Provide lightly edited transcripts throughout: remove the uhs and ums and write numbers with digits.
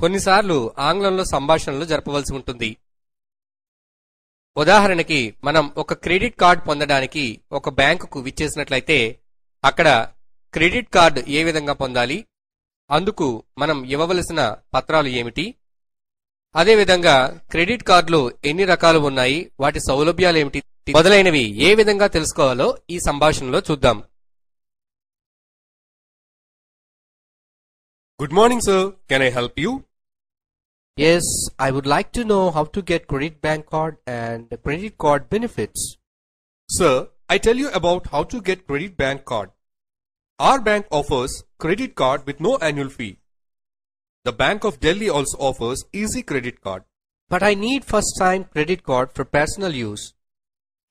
కొన్నిసార్లు ఆంగ్లంలో సంభాషణలు జరపవలసి ఉంటుంది. ఉదాహరణకి మనం ఒక క్రెడిట్ కార్డ్ పొందడానికి ఒక బ్యాంకుకు విచ్చేసినట్లయితే అక్కడ క్రెడిట్ కార్డు ఏ విధంగా పొందాలి, అందుకు మనం ఇవ్వవలసిన పత్రాలు ఏమిటి, అదేవిధంగా క్రెడిట్ కార్డులు ఎన్ని రకాలు ఉన్నాయి, వాటి సౌలభ్యాలు ఏమిటి మొదలైనవి ఏ విధంగా తెలుసుకోవాలో ఈ సంభాషణలో చూద్దాం. Good morning, sir. Can I help you? Yes, I would like to know how to get credit bank card and credit card benefits. Sir, I tell you about how to get credit bank card. Our bank offers credit card with no annual fee. The Bank of Delhi also offers easy credit card. But I need first time credit card for personal use.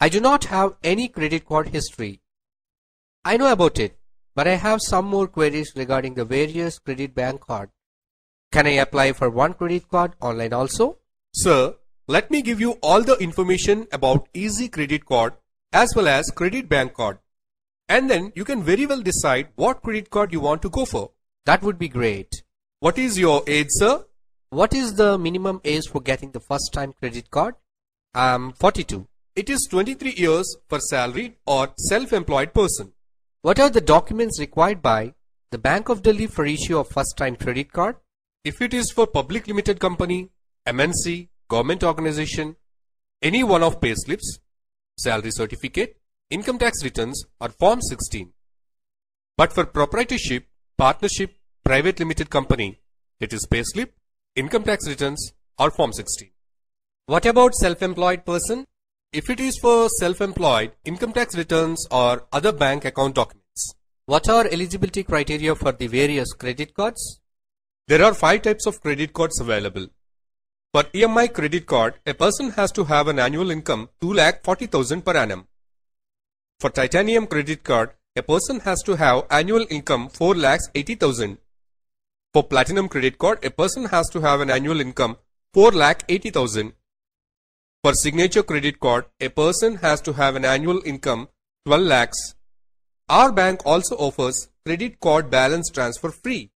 I do not have any credit card history. I know about it, but I have some more queries regarding the various credit bank card. Can I apply for one credit card online also? Sir, let me give you all the information about easy credit card as well as credit bank card. And then you can very well decide what credit card you want to go for. That would be great. What is your age, sir? What is the minimum age for getting the first time credit card? I'm 42. It is 23 years for salaried or self-employed person. What are the documents required by the Bank of Delhi for issue of first time credit card? If it is for public limited company, MNC, government organization, any one of pay slips, salary certificate, income tax returns or Form 16. But for proprietorship, partnership, private limited company, it is pay slip, income tax returns or Form 16. What about self-employed person? If it is for self-employed, income tax returns or other bank account documents. What are eligibility criteria for the various credit cards? There are 5 types of credit cards available. For EMI credit card, a person has to have an annual income 2,40,000 per annum. For titanium credit card, a person has to have annual income 4,80,000. For platinum credit card, a person has to have an annual income 4,80,000. For signature credit card, a person has to have an annual income 12 lakhs. Our bank also offers credit card balance transfer free.